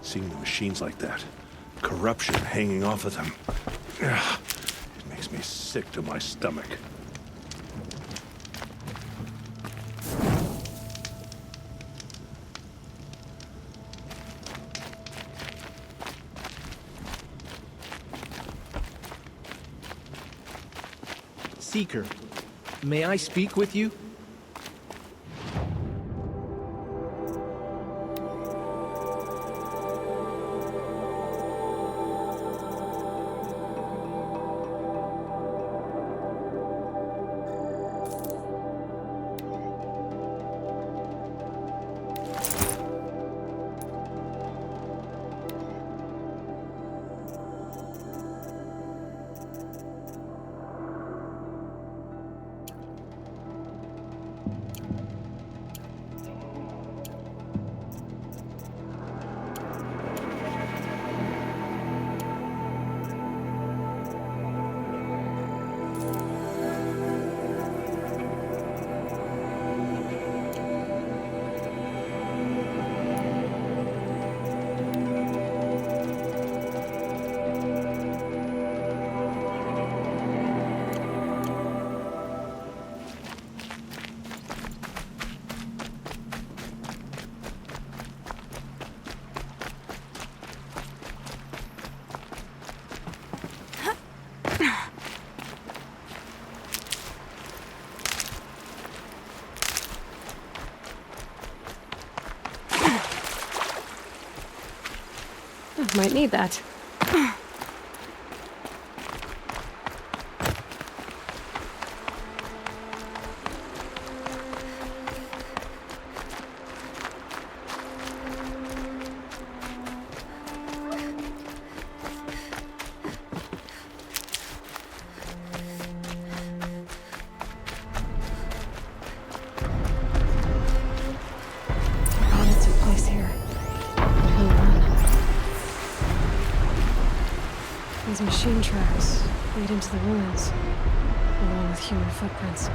Seeing the machines like that, corruption hanging off of them, ugh, it makes me sick to my stomach. Seeker, may I speak with you? Might need that. These machine tracks lead into the ruins, along with human footprints.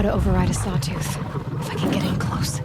To override a sawtooth, if I can get in close.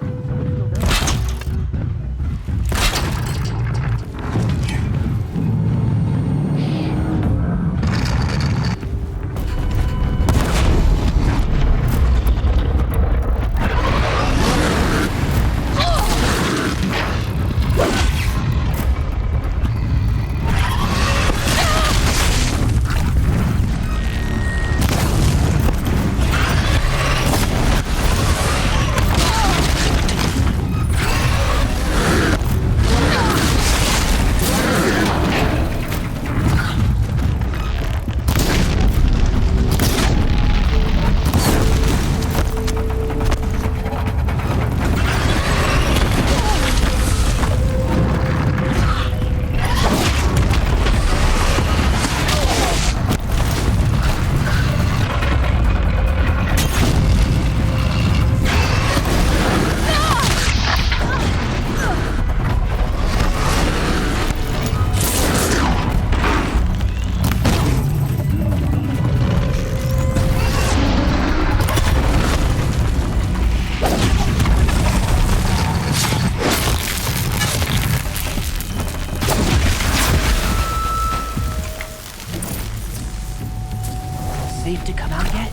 Safe to come out yet?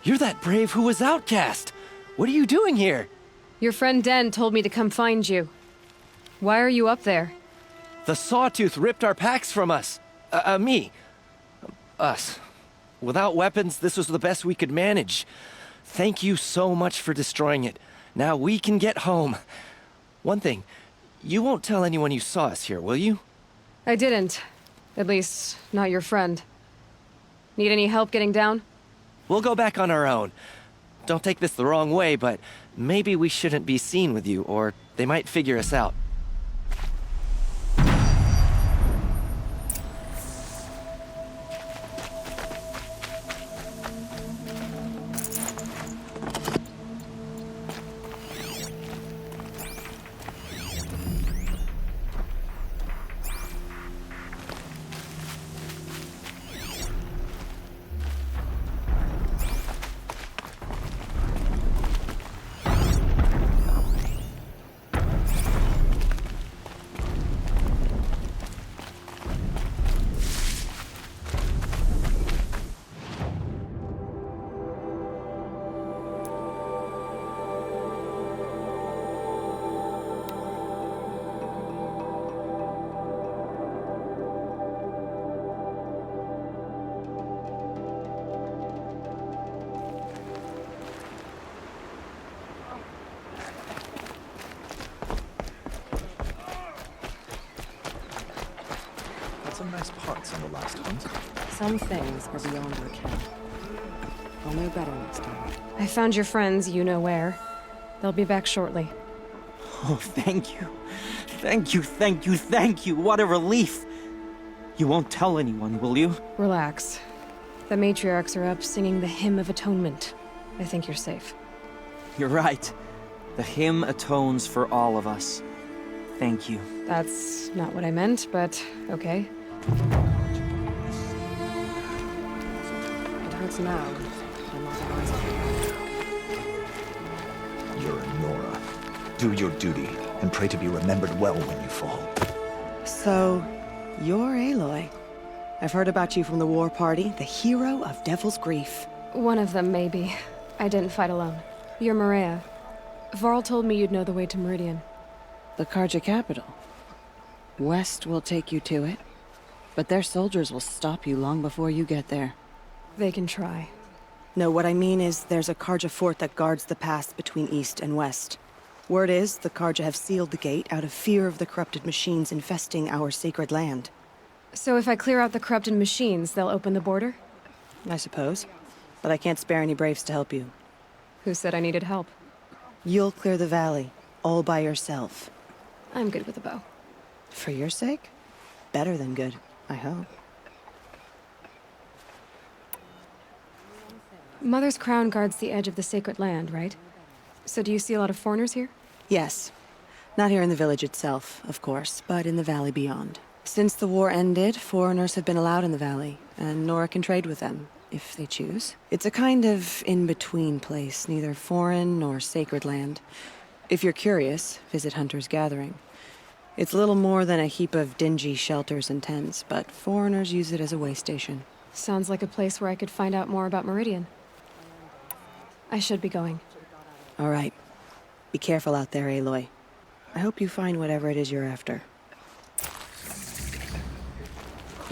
You're that brave who was outcast! What are you doing here? Your friend Den told me to come find you. Why are you up there? The Sawtooth ripped our packs from us. Me. Us. Without weapons, this was the best we could manage. Thank you so much for destroying it. Now we can get home. One thing, you won't tell anyone you saw us here, will you? I didn't. At least, not your friend. Need any help getting down? We'll go back on our own. Don't take this the wrong way, but maybe we shouldn't be seen with you, or they might figure us out. Some nice parts on the last hunt. Some things are beyond our ken. I'll know better next time. I found your friends, you know where. They'll be back shortly. Oh, thank you. Thank you, thank you, thank you. What a relief. You won't tell anyone, will you? Relax. The matriarchs are up singing the Hymn of Atonement. I think you're safe. You're right. The hymn atones for all of us. Thank you. That's not what I meant, but okay. It hurts now, but I'm otherwise okay. You're a Nora. Do your duty, and pray to be remembered well when you fall. So, you're Aloy. I've heard about you from the war party, the hero of Devil's Grief. One of them, maybe. I didn't fight alone. You're Maria. Varl told me you'd know the way to Meridian. The Carja capital. West will take you to it, but their soldiers will stop you long before you get there. They can try. No, what I mean is there's a Carja fort that guards the pass between east and west. Word is, the Carja have sealed the gate out of fear of the corrupted machines infesting our sacred land. So if I clear out the corrupted machines, they'll open the border? I suppose. But I can't spare any braves to help you. Who said I needed help? You'll clear the valley, all by yourself. I'm good with a bow. For your sake? Better than good, I hope. Mother's crown guards the edge of the sacred land, right? So do you see a lot of foreigners here? Yes. Not here in the village itself, of course, but in the valley beyond. Since the war ended, foreigners have been allowed in the valley, and Nora can trade with them, if they choose. It's a kind of in-between place, neither foreign nor sacred land. If you're curious, visit Hunter's Gathering. It's little more than a heap of dingy shelters and tents, but foreigners use it as a way station. Sounds like a place where I could find out more about Meridian. I should be going. All right. Be careful out there, Aloy. I hope you find whatever it is you're after.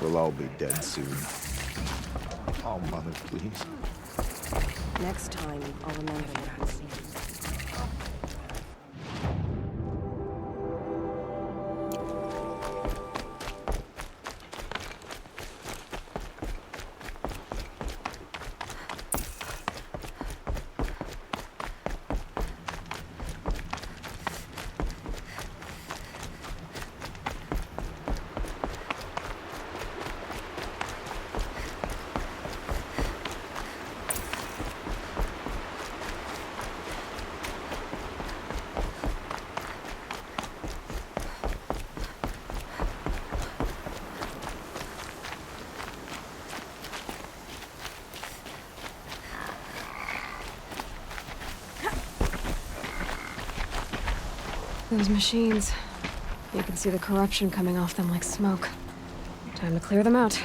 We'll all be dead soon. Oh, Mother, please. Next time, I'll remember what I've seen. Those machines. You can see the corruption coming off them like smoke. Time to clear them out.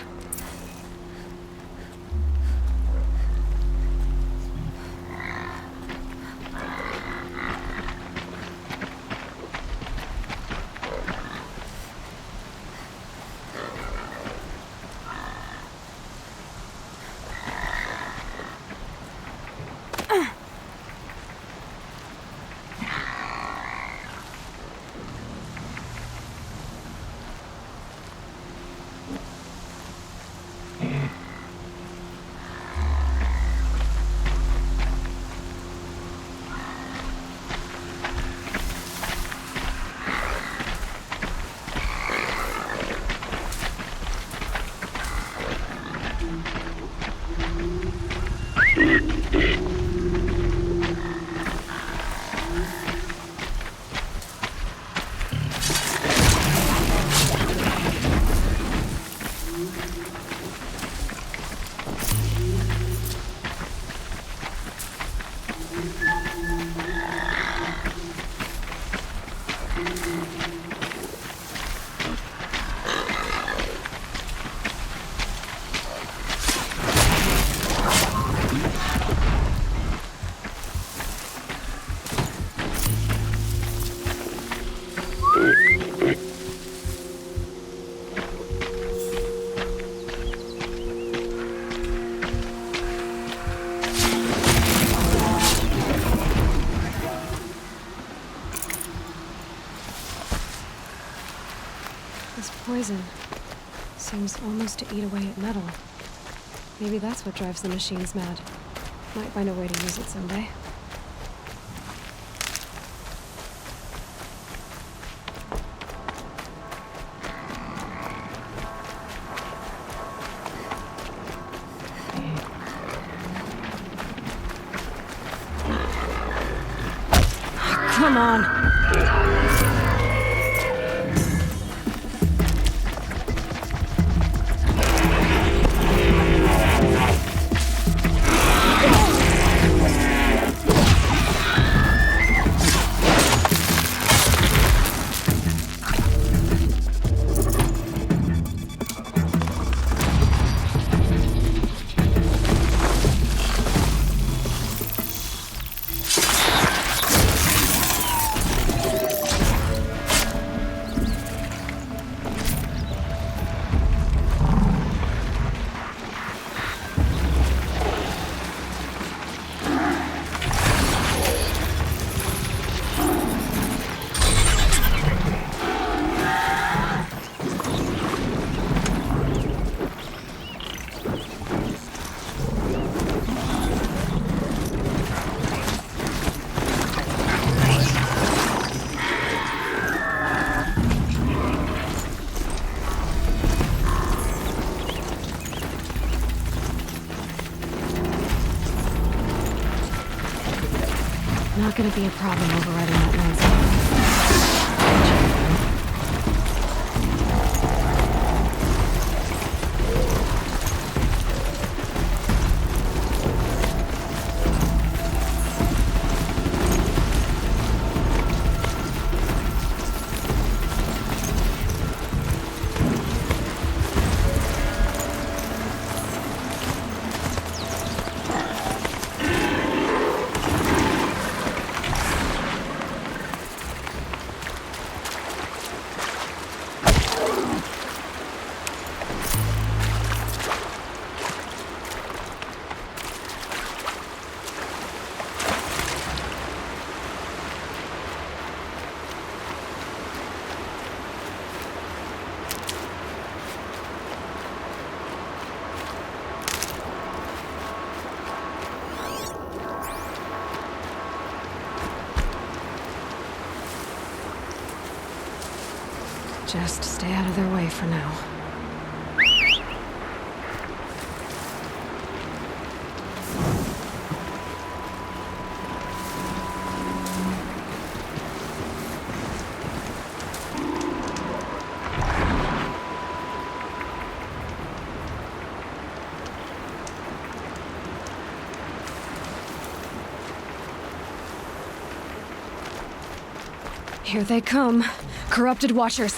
This poison seems almost to eat away at metal. Maybe that's what drives the machines mad. Might find a way to use it someday. Come on! Not gonna be a problem overriding that landscape. Just stay out of their way for now. Here they come. Corrupted Watchers.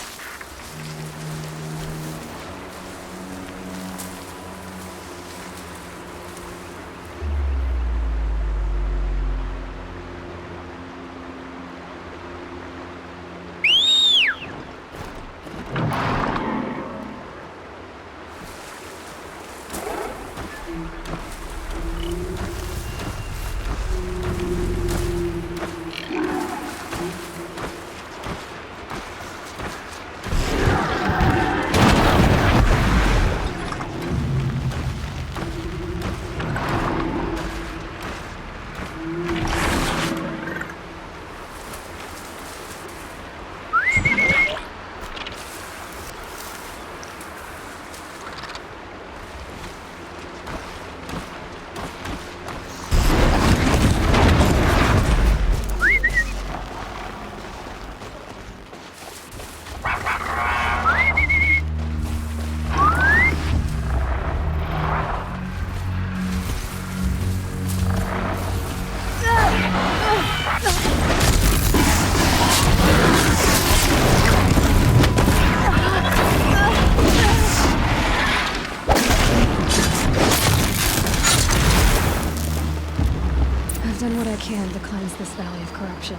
Done what I can to cleanse this valley of corruption.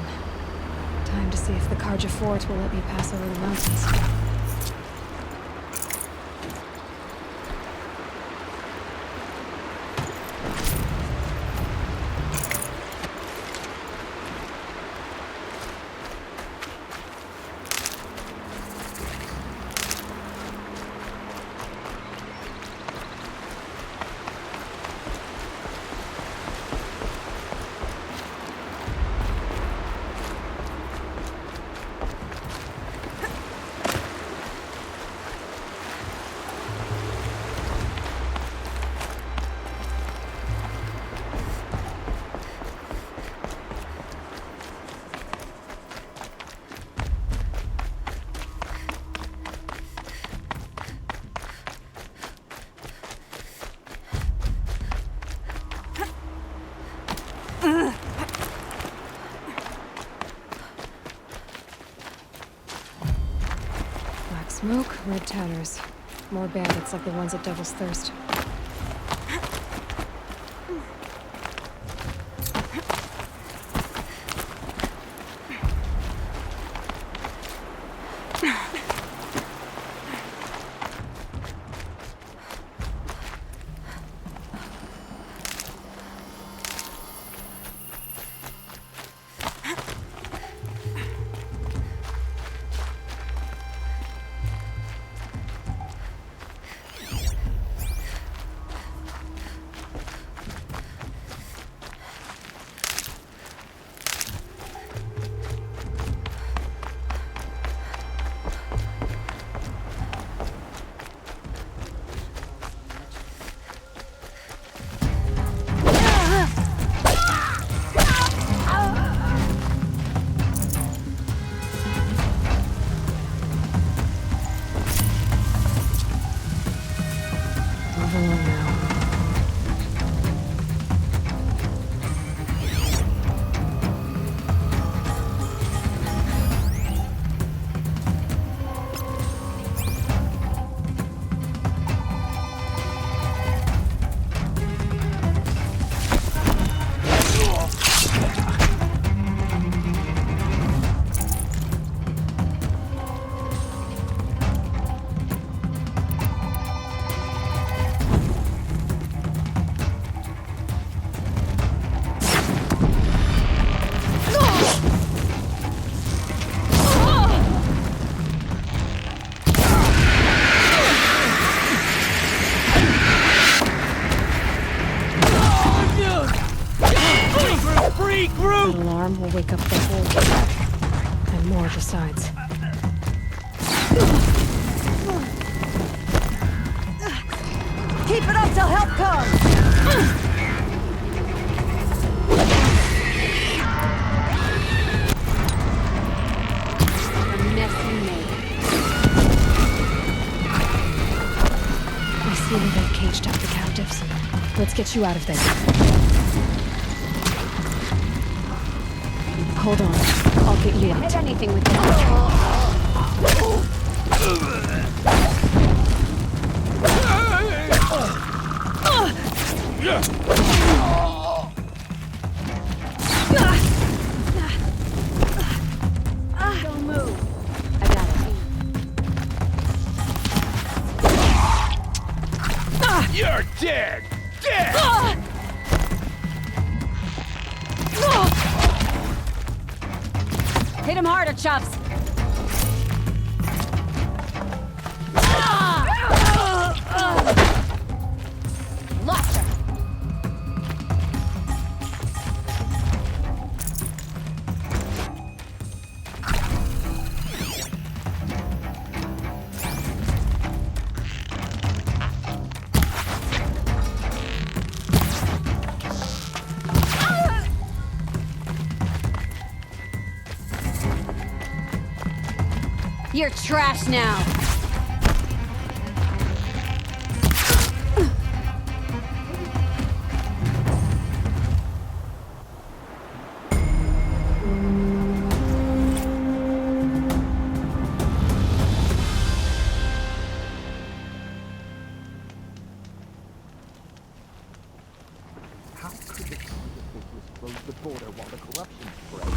Time to see if the Carja Fort will let me pass over the mountains. Smoke, red tatters. More bandits like the ones at Devil's Thirst. Move along now. That alarm will wake up the whole camp. And more besides. Keep it up till help comes! I see where they've caged up the captives. Let's get you out of there. Hold on. I'll get you out. Hit anything with that. Don't move. I got it. You're dead! Dead! Hit him harder, Chops. Lost her. You're trash now. How could the Congress close the border while the corruption spread?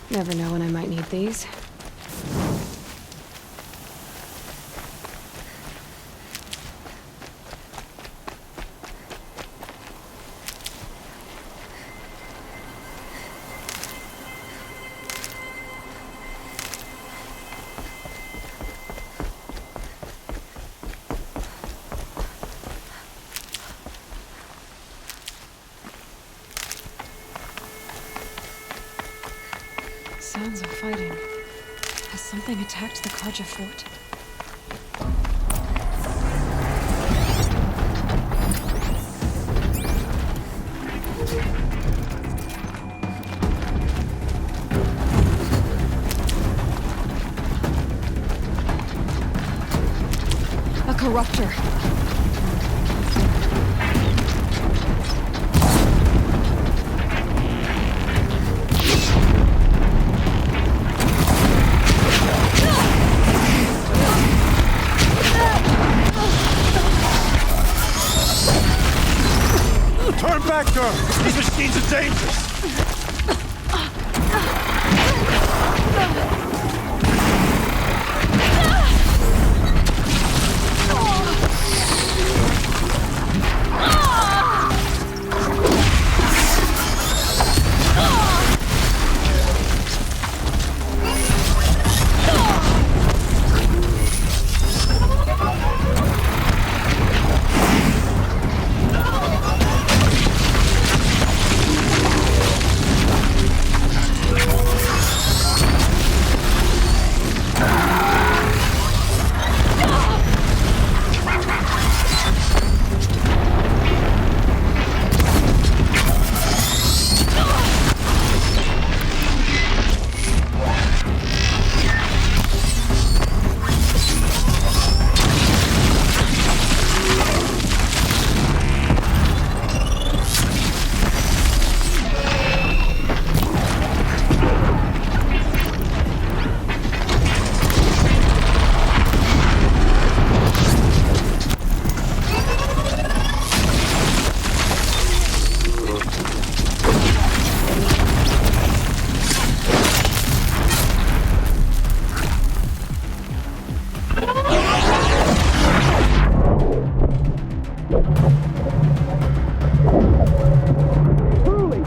Never know when I might need these. Sounds of fighting. Has something attacked the Karja fort? A corruptor. Turn back, girl! These machines are dangerous!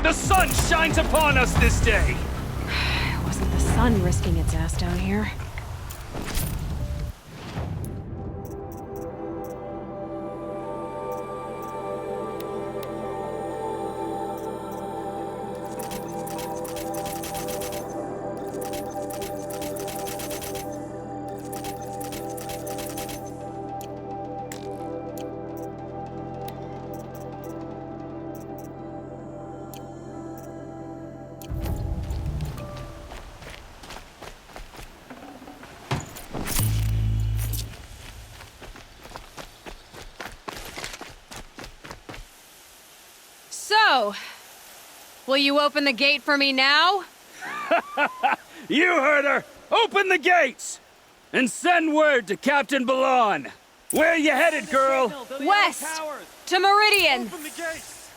The sun shines upon us this day! It wasn't the sun risking its ass down here. So, will you open the gate for me now? You heard her! Open the gates! And send word to Captain Balan! Where you headed, girl? West! To Meridian! Open the gates!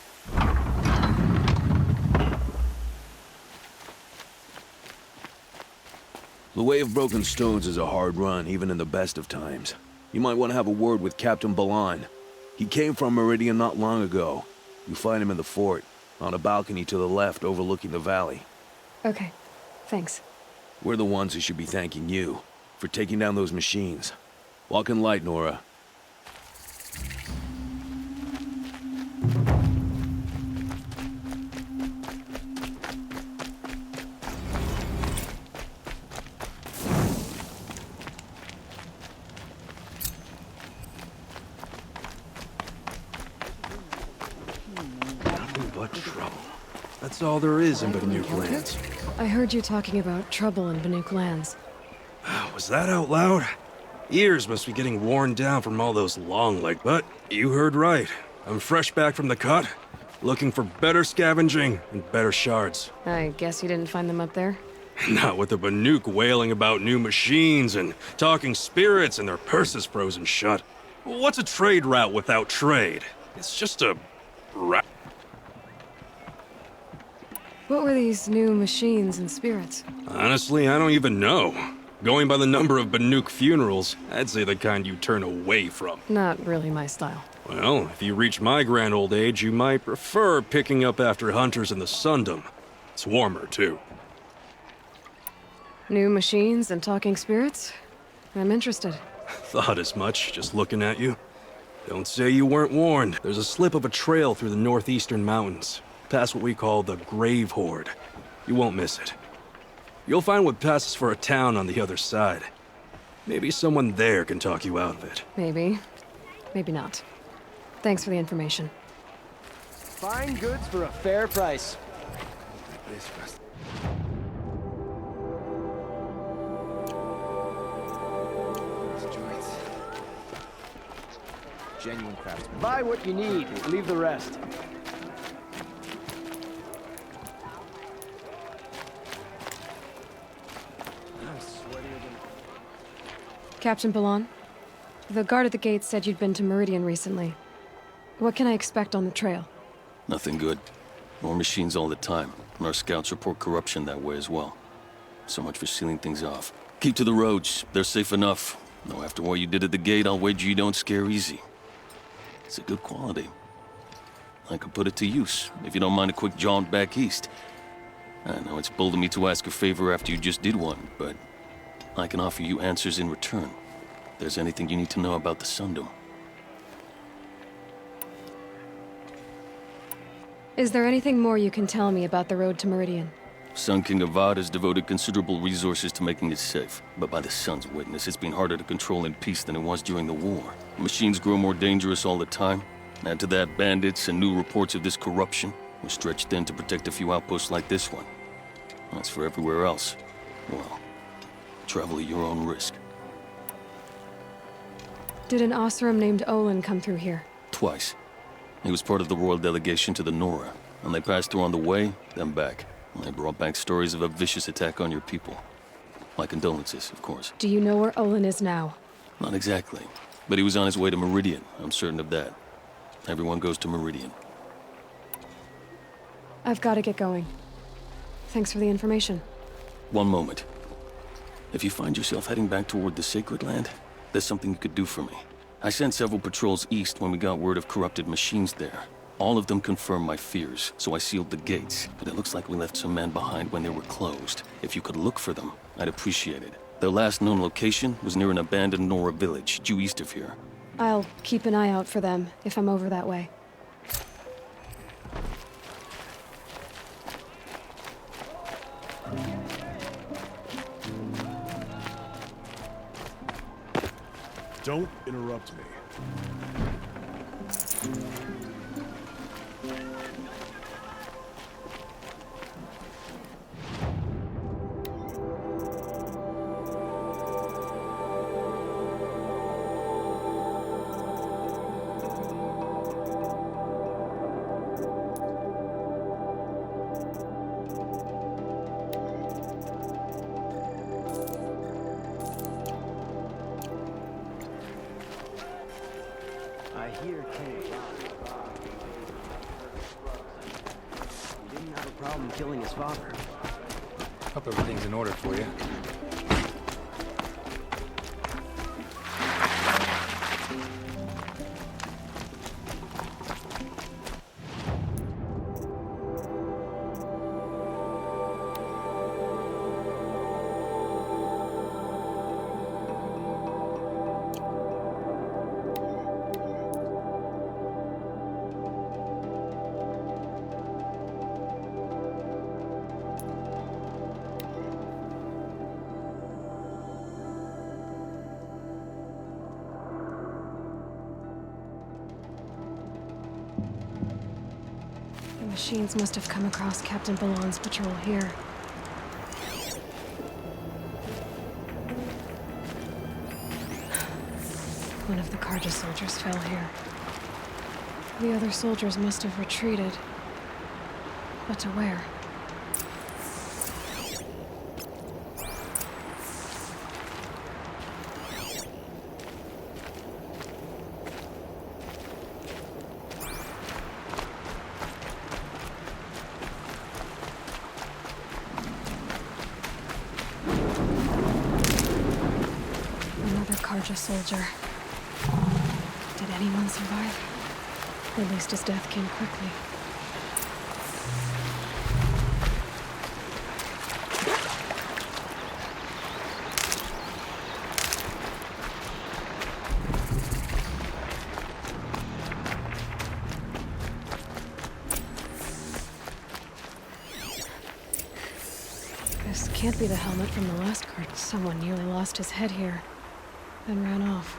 The Way of Broken Stones is a hard run, even in the best of times. You might want to have a word with Captain Balan. He came from Meridian not long ago. You find him in the fort, on a balcony to the left overlooking the valley. Okay, thanks. We're the ones who should be thanking you for taking down those machines. Walk in light, Nora. Nothing but trouble. That's all there is in Banuk lands. I heard you talking about trouble in Banuk lands. Was that out loud? Ears must be getting worn down from all those long legs. But you heard right. I'm fresh back from the cut, looking for better scavenging and better shards. I guess you didn't find them up there? Not with the Banuk wailing about new machines and talking spirits and their purses frozen shut. What's a trade route without trade? It's just a... What were these new machines and spirits? Honestly, I don't even know. Going by the number of Banuk funerals, I'd say the kind you turn away from. Not really my style. Well, if you reach my grand old age, you might prefer picking up after hunters in the Sundom. It's warmer, too. New machines and talking spirits? I'm interested. Thought as much, just looking at you. Don't say you weren't warned. There's a slip of a trail through the northeastern mountains, past what we call the Grave Horde. You won't miss it. You'll find what passes for a town on the other side. Maybe someone there can talk you out of it. Maybe. Maybe not. Thanks for the information. Fine goods for a fair price. Genuine craftsman. Buy what you need, leave the rest. Captain Balan, the guard at the gate said you'd been to Meridian recently. What can I expect on the trail? Nothing good. More machines all the time, and our scouts report corruption that way as well. So much for sealing things off. Keep to the roads. They're safe enough. Though after what you did at the gate, I'll wager you don't scare easy. It's a good quality. I could put it to use, if you don't mind a quick jaunt back east. I know it's bold of me to ask a favor after you just did one, but I can offer you answers in return. If there's anything you need to know about the Sundom. Is there anything more you can tell me about the road to Meridian? Sun King Avad has devoted considerable resources to making it safe, but by the Sun's witness, it's been harder to control in peace than it was during the war. Machines grow more dangerous all the time. Add to that bandits and new reports of this corruption. We're stretched thin to protect a few outposts like this one. As for everywhere else, well, travel at your own risk. Did an Oseram named Olin come through here? Twice. He was part of the royal delegation to the Nora, and they passed through on the way, then back. They brought back stories of a vicious attack on your people. My condolences, of course. Do you know where Olin is now? Not exactly, but he was on his way to Meridian, I'm certain of that. Everyone goes to Meridian. I've got to get going. Thanks for the information. One moment. If you find yourself heading back toward the Sacred Land, there's something you could do for me. I sent several patrols east when we got word of corrupted machines there. All of them confirmed my fears, so I sealed the gates. But it looks like we left some men behind when they were closed. If you could look for them, I'd appreciate it. Their last known location was near an abandoned Nora village, due east of here. I'll keep an eye out for them if I'm over that way. Don't interrupt me. Killing his father. Hope everything's in order for you. The machines must have come across Captain Balan's patrol here. One of the Karja soldiers fell here. The other soldiers must have retreated. But to where? a soldier. Did anyone survive? At least his death came quickly. This can't be the helmet from the last card. Someone nearly lost his head here, then ran off.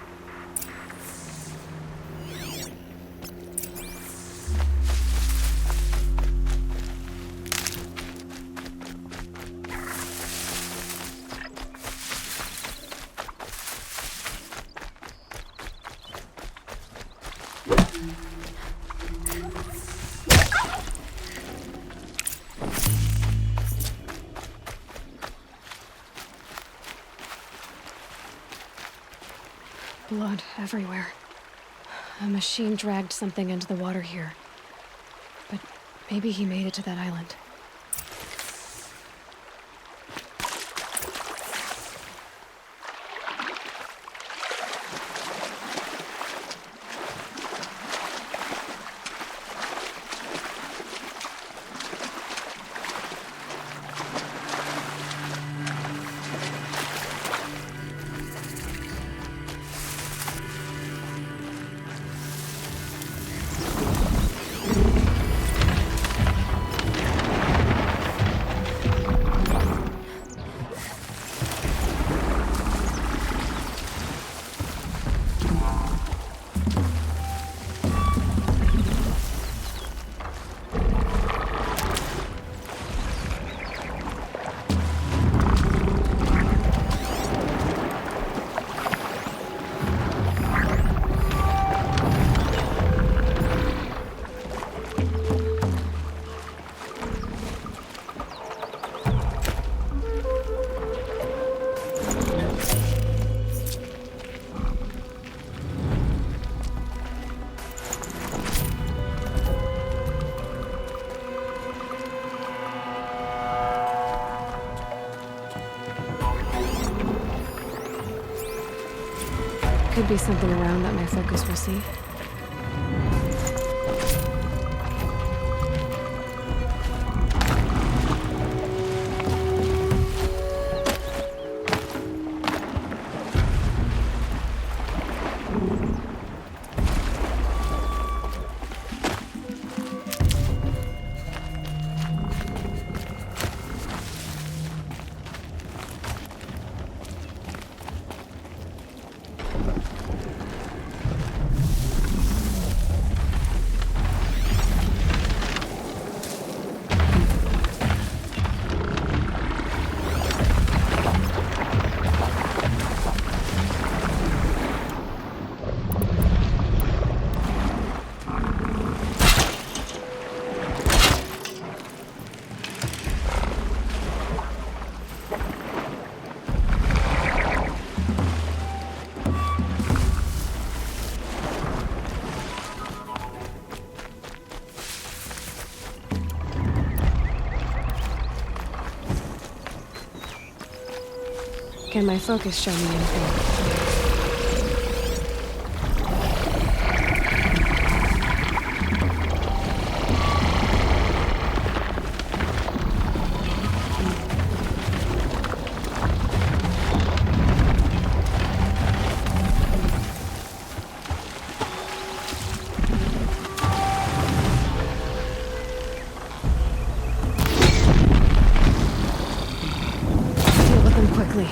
Blood everywhere. A machine dragged something into the water here. But maybe he made it to that island. Could be something around that my focus will see. Can my focus show me anything? Deal with them quickly.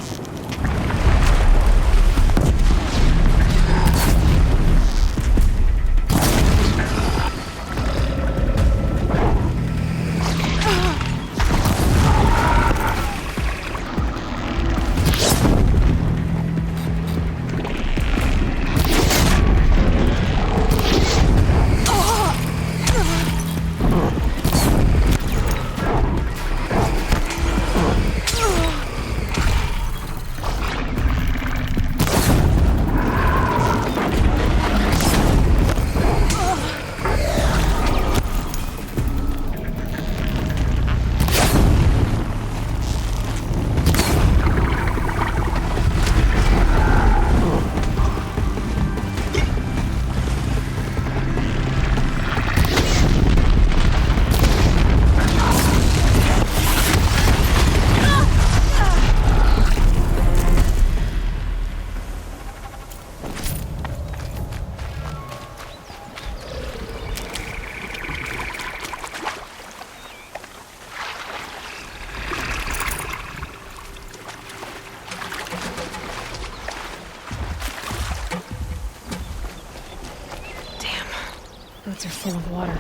full of water.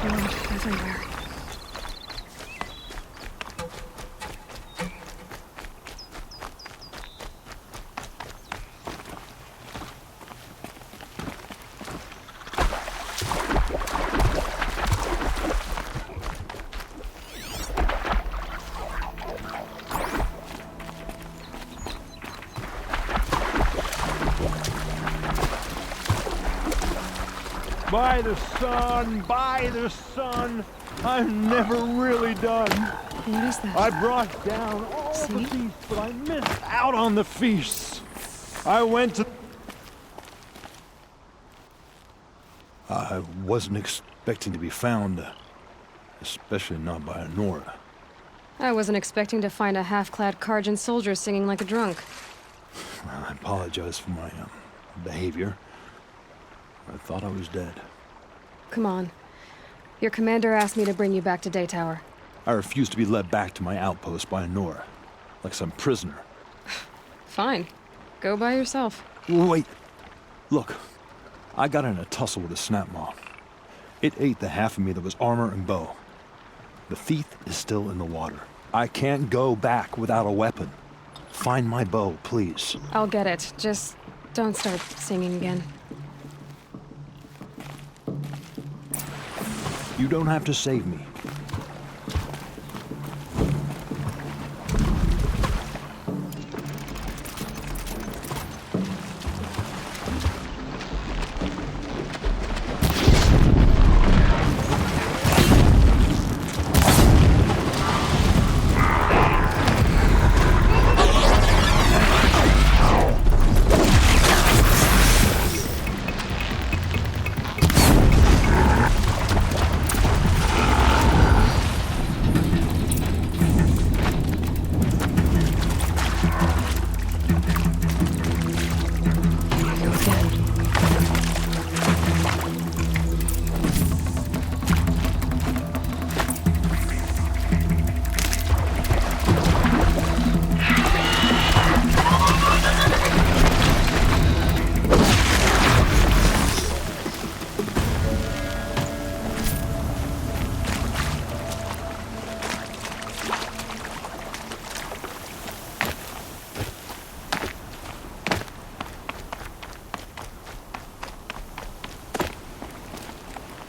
Blood everywhere. By the sun, I'm never really done. What is that? I brought down all the beasts, but I missed out on the feasts. I went to... I wasn't expecting to be found, especially not by Nora. I wasn't expecting to find a half-clad Karjan soldier singing like a drunk. I apologize for my behavior. I thought I was dead. Come on. Your commander asked me to bring you back to Daytower. I refused to be led back to my outpost by Nora, like some prisoner. Fine. Go by yourself. Wait. Look, I got in a tussle with a snapmaw. It ate the half of me that was armor and bow. The thief is still in the water. I can't go back without a weapon. Find my bow, please. I'll get it. Just don't start singing again. You don't have to save me.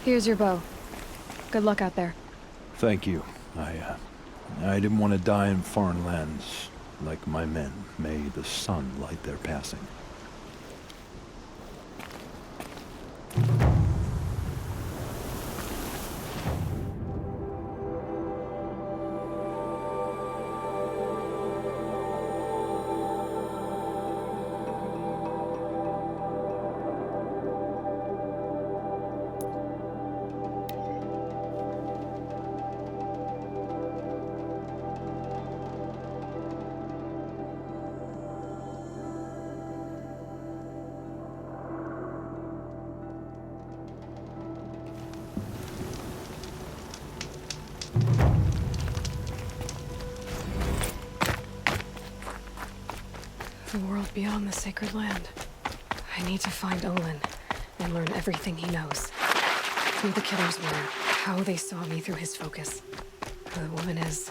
Here's your bow. Good luck out there. Thank you. I didn't want to die in foreign lands like my men. May the sun light their passing. The world beyond the sacred land. I need to find Olin and learn everything he knows. Who the killers were, how they saw me through his focus, who the woman is,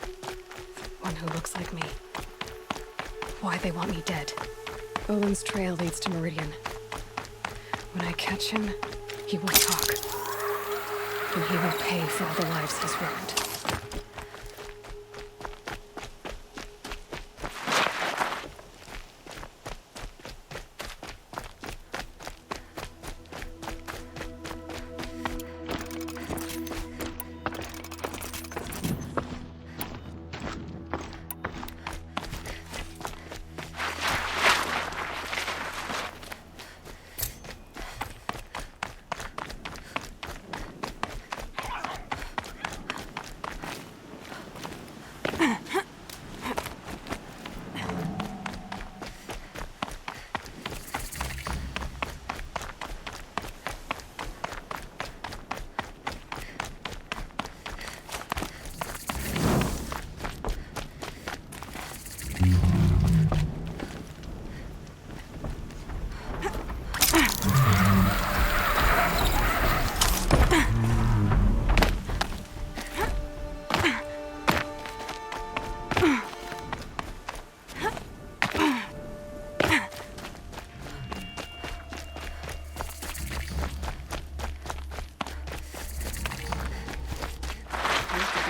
one who looks like me, why they want me dead. Olin's trail leads to Meridian. When I catch him, he will talk. And he will pay for all the lives he's ruined.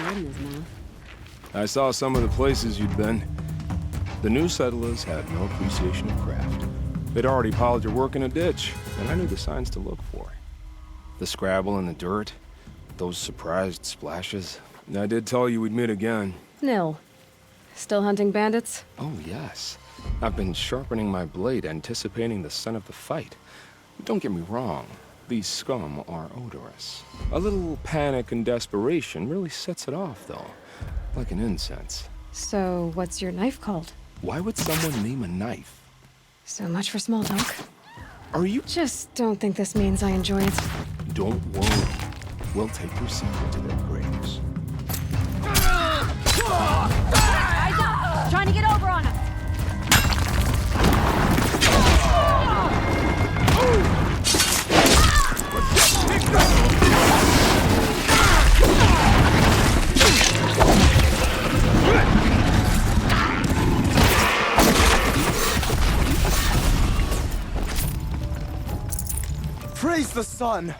blood in his mouth. I saw some of the places you'd been. The new settlers had no appreciation of craft. They'd already piled your work in a ditch, and I knew the signs to look for. The scrabble in the dirt, those surprised splashes. I did tell you we'd meet again. Nil. Still hunting bandits? Oh, yes. I've been sharpening my blade, anticipating the scent of the fight. Don't get me wrong. These scum are odorous. A little panic and desperation really sets it off, though. Like an incense. So, what's your knife called? Why would someone name a knife? So much for small talk. Are you... Just don't think this means I enjoy it. Don't worry. We'll take your secret to their graves. Eyes up! Trying to get over on him! Praise the sun!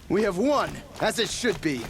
We have won, as it should be.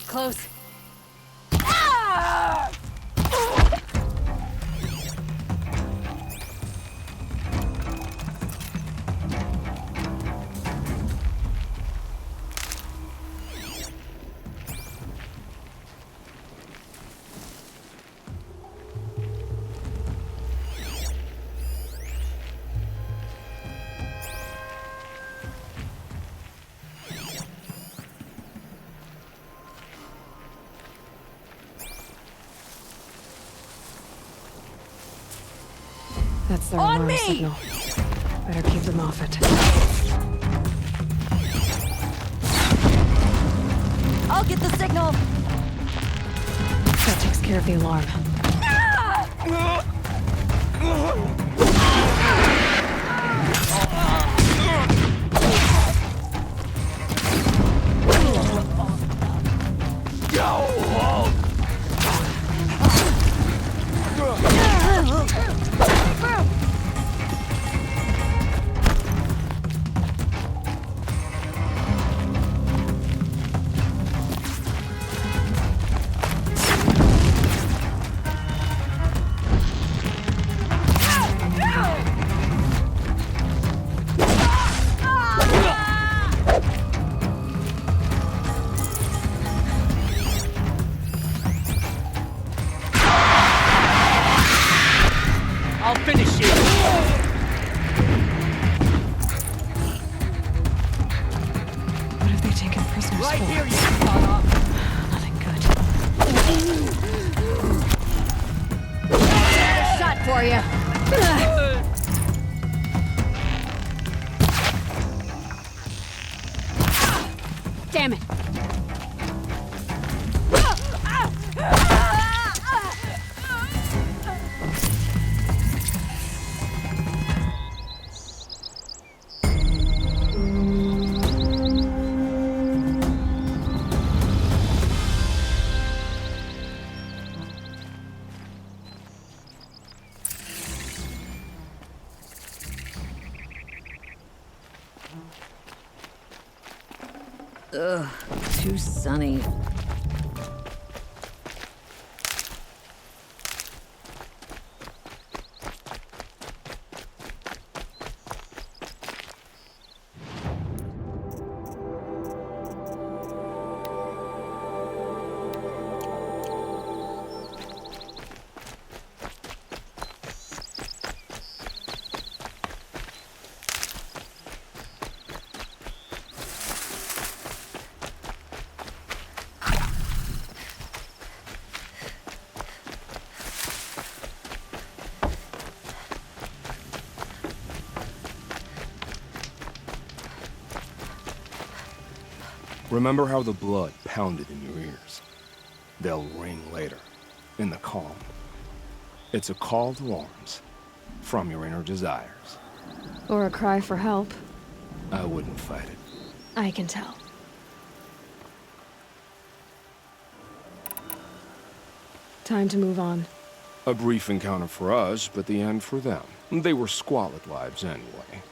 Close. That's their On alarm me! signal. Better keep them off it. I'll get the signal! That takes care of the alarm. I'll finish you! What have they taken prisoners Right for? here, you son Nothing good. Shot for you! Damn it! Ugh, too sunny. Remember how the blood pounded in your ears? They'll ring later, in the calm. It's a call to arms, from your inner desires. Or a cry for help. I wouldn't fight it. I can tell. Time to move on. A brief encounter for us, but the end for them. They were squalid lives anyway.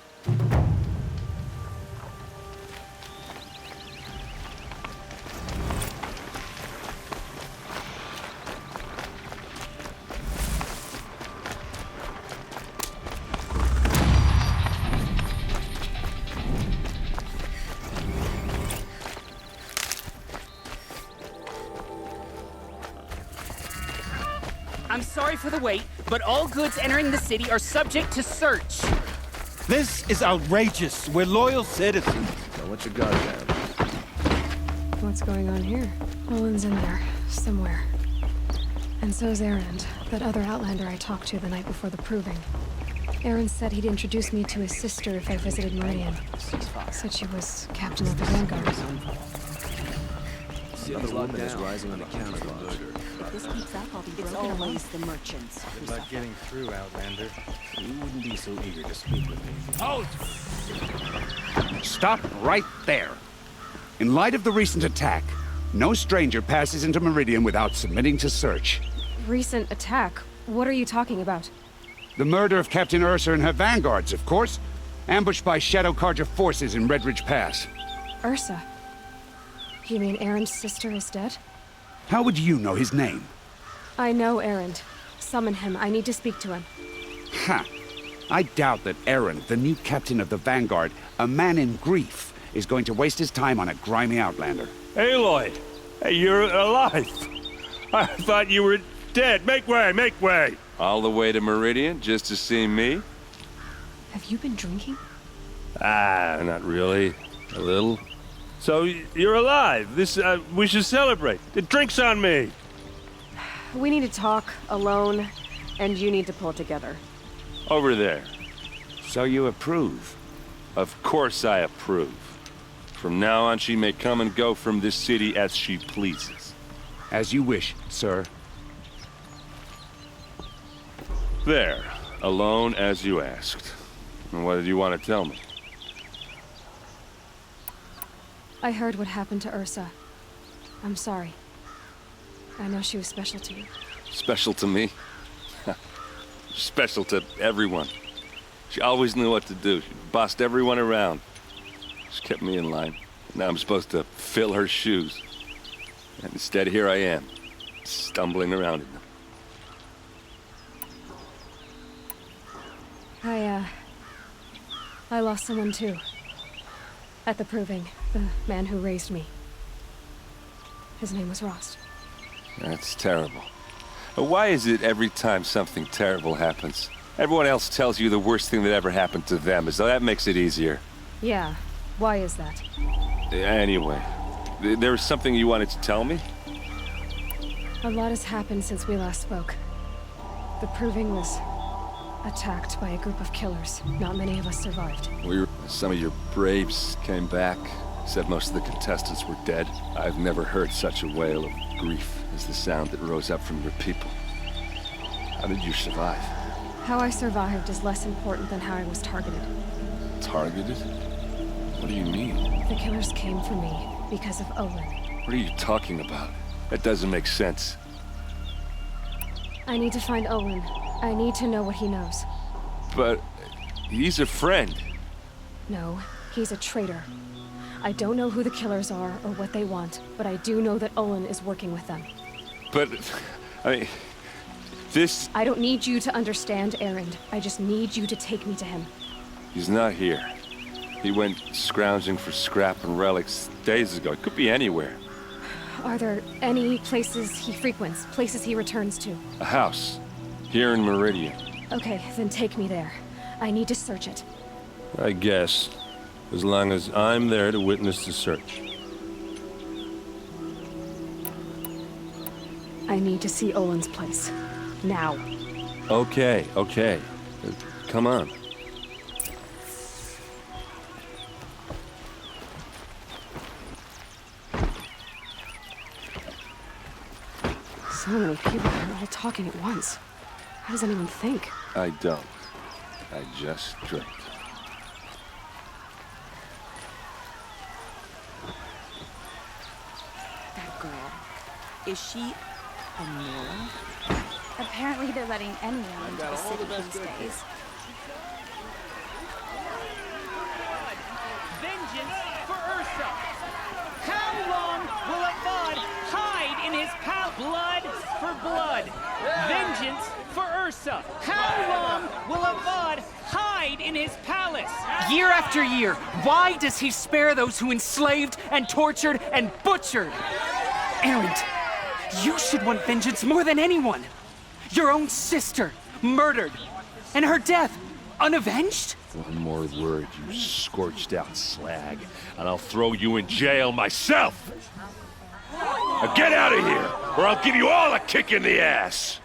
I'm sorry for the wait, but all goods entering the city are subject to search. This is outrageous. We're loyal citizens. Now what you got there? What's going on here? Olin's in there, somewhere. And so's Erend, that other Outlander I talked to the night before the proving. Erend said he'd introduce me to his sister if I visited Meridian. Said she was captain of the Vanguard. Another woman is rising on the counter. If this keeps up, I'll be It's broken always the merchants. Good luck getting through, Outlander. You wouldn't be so eager to speak with me. Halt! Stop right there. In light of the recent attack, no stranger passes into Meridian without submitting to search. Recent attack? What are you talking about? The murder of Captain Ursa and her vanguards, of course. Ambushed by Shadow Carja forces in Redridge Pass. Ursa? You mean Erend's sister is dead? How would you know his name? I know Erend. Summon him. I need to speak to him. Ha! I doubt that Erend, the new captain of the Vanguard, a man in grief, is going to waste his time on a grimy outlander. Aloy! Hey, you're alive! I thought you were dead. Make way, make way! All the way to Meridian just to see me? Have you been drinking? Ah, not really. A little. So, you're alive. We should celebrate. The drink's on me. We need to talk, alone, and you need to pull it together. Over there. So you approve? Of course I approve. From now on, she may come and go from this city as she pleases. As you wish, sir. There. Alone as you asked. And what did you want to tell me? I heard what happened to Ursa. I'm sorry. I know she was special to you. Special to me? Special to everyone. She always knew what to do. She bossed everyone around. She kept me in line. Now I'm supposed to fill her shoes. And instead, here I am, stumbling around in them. I lost someone too. At the proving, the man who raised me. His name was Rost. That's terrible. But why is it every time something terrible happens, everyone else tells you the worst thing that ever happened to them, as though that makes it easier? Yeah, why is that? Anyway, there was something you wanted to tell me? A lot has happened since we last spoke. The proving was attacked by a group of killers. Not many of us survived. Some of your braves came back, said most of the contestants were dead. I've never heard such a wail of grief as the sound that rose up from your people. How did you survive? How I survived is less important than how I was targeted. Targeted? What do you mean? The killers came for me because of Olin. What are you talking about? That doesn't make sense. I need to find Olin. I need to know what he knows. But he's a friend. No, he's a traitor. I don't know who the killers are or what they want, but I do know that Olin is working with them. But, I mean, this... I don't need you to understand Erend. I just need you to take me to him. He's not here. He went scrounging for scrap and relics days ago. It could be anywhere. Are there any places he frequents, places he returns to? A house. Here in Meridian. Okay, then take me there. I need to search it. I guess. As long as I'm there to witness the search. I need to see Olin's place. Now. Okay. Come on. So many people here all talking at once. How does anyone think? I don't. I just drink. That girl. Is she a Nora? Apparently they're letting anyone into the city these days. Vengeance for Ursa! How long will Avad hide in his palace? Blood for blood! Vengeance for Ursa! How long will Avad hide in his palace? Year after year, why does he spare those who enslaved and tortured and butchered? Erend, you should want vengeance more than anyone. Your own sister, murdered, and her death, unavenged? One more word, you scorched out slag, and I'll throw you in jail myself! Now get out of here, or I'll give you all a kick in the ass!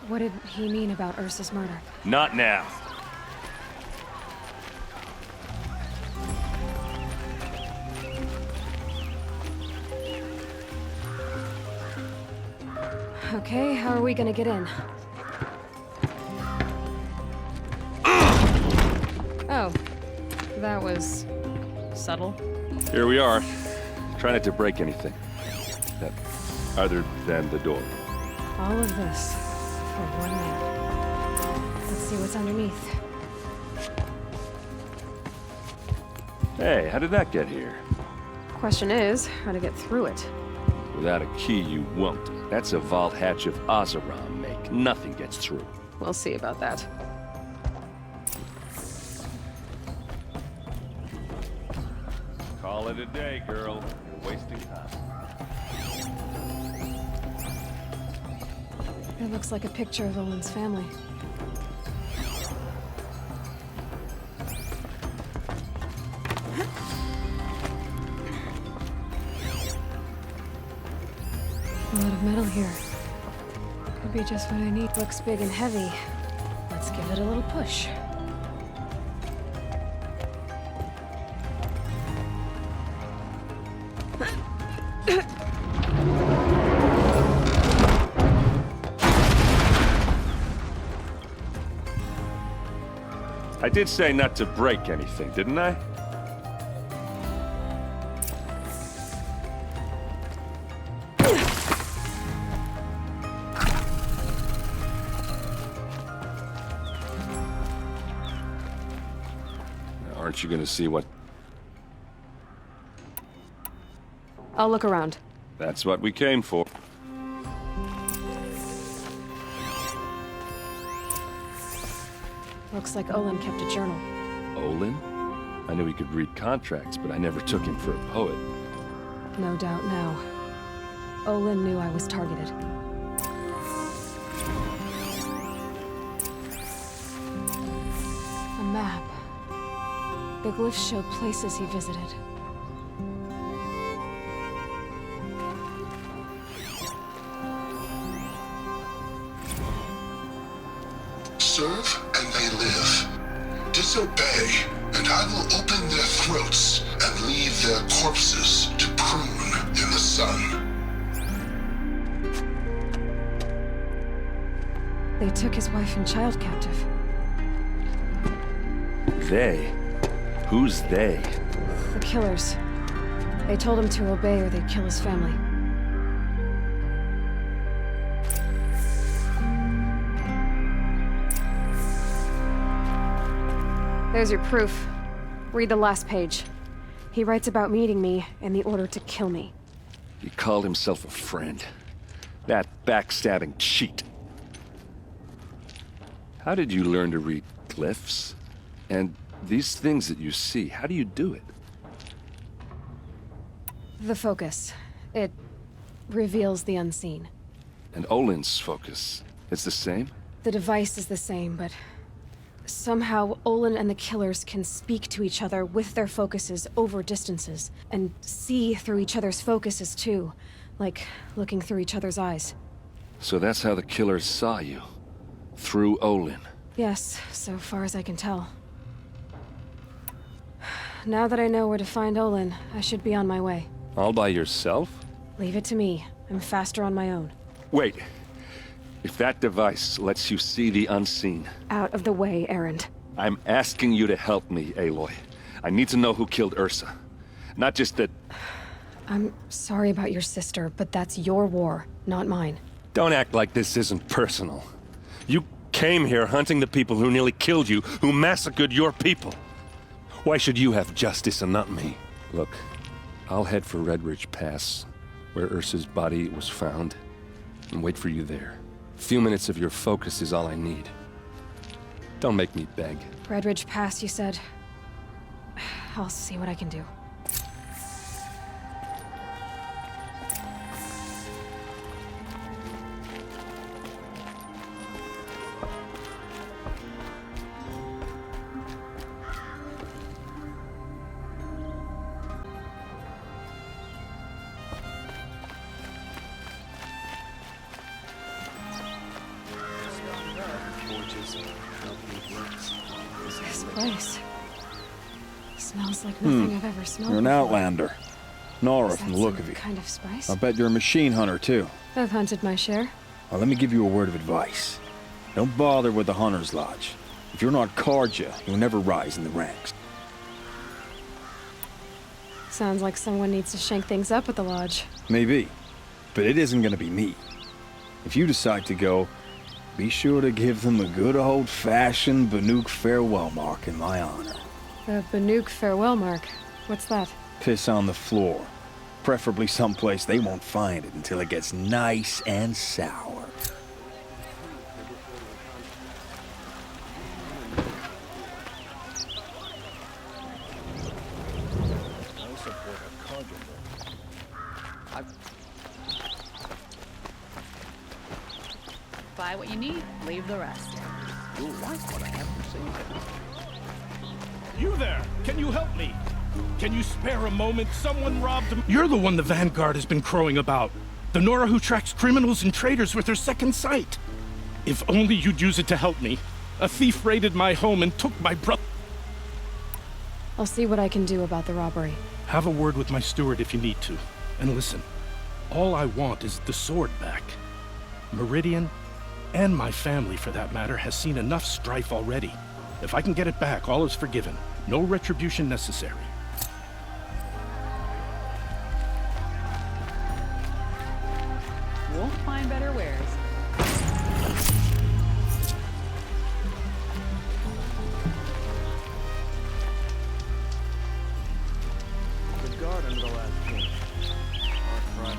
What did he mean about Ursa's murder? Not now. Okay, how are we gonna get in? Oh, that was subtle. Here we are. Try not to break anything. Other than the door. All of this for one man. Let's see what's underneath. Hey, how did that get here? Question is, how to get through it. Without a key, you won't. That's a vault hatch of Oseram make. Nothing gets through. We'll see about that. Call it a day, girl. You're wasting time. It looks like a picture of Olin's family. A lot of metal here. Could be just what I need. Looks big and heavy. Let's give it a little push. I did say not to break anything, didn't I? Aren't you gonna see what... I'll look around. That's what we came for. Looks like Olin kept a journal. Olin? I knew he could read contracts, but I never took him for a poet. No doubt now. Olin knew I was targeted. A map. The glyphs show places he visited. Serve and they live. Disobey, and I will open their throats and leave their corpses to prune in the sun. They took his wife and child captive. They? Who's they? The killers. They told him to obey or they'd kill his family. There's your proof. Read the last page. He writes about meeting me and the order to kill me. He called himself a friend. That backstabbing cheat. How did you learn to read glyphs? And these things that you see, how do you do it? The focus. It reveals the unseen. And Olin's focus, it's the same? The device is the same, but somehow Olin and the killers can speak to each other with their focuses over distances, and see through each other's focuses too, like looking through each other's eyes. So that's how the killers saw you? Through Olin? Yes, so far as I can tell. Now that I know where to find Olin, I should be on my way. All by yourself? Leave it to me. I'm faster on my own. Wait. If that device lets you see the unseen... Out of the way, Erend. I'm asking you to help me, Aloy. I need to know who killed Ursa. Not just that... I'm sorry about your sister, but that's your war, not mine. Don't act like this isn't personal. You came here hunting the people who nearly killed you, who massacred your people. Why should you have justice and not me? Look, I'll head for Red Ridge Pass, where Ursa's body was found, and wait for you there. A few minutes of your focus is all I need. Don't make me beg. Red Ridge Pass, you said? I'll see what I can do. This place smells like nothing I've ever smelled You're an before. outlander. Nora Is from that the look some of you. kind of spice? I bet you're a machine hunter, too. I've hunted my share. Well, let me give you a word of advice. Don't bother with the Hunter's Lodge. If you're not Carja, you'll never rise in the ranks. Sounds like someone needs to shank things up at the lodge. Maybe. But it isn't gonna be me. If you decide to go, be sure to give them a good old-fashioned Banuk farewell mark in my honor. The Banuk farewell mark. What's that? Piss on the floor. Preferably someplace they won't find it until it gets nice and sour. Buy what you need, leave the rest. You'll like what I have to say. You there! Can you help me? Can you spare a moment? Someone robbed him. You're the one the Vanguard has been crowing about. The Nora who tracks criminals and traitors with her second sight. If only you'd use it to help me. A thief raided my home and took my brother. I'll see what I can do about the robbery. Have a word with my steward if you need to. And listen, all I want is the sword back. Meridian, and my family for that matter, has seen enough strife already. If I can get it back, all is forgiven. No retribution necessary. Won't find better wares. The guard under the last king. Hard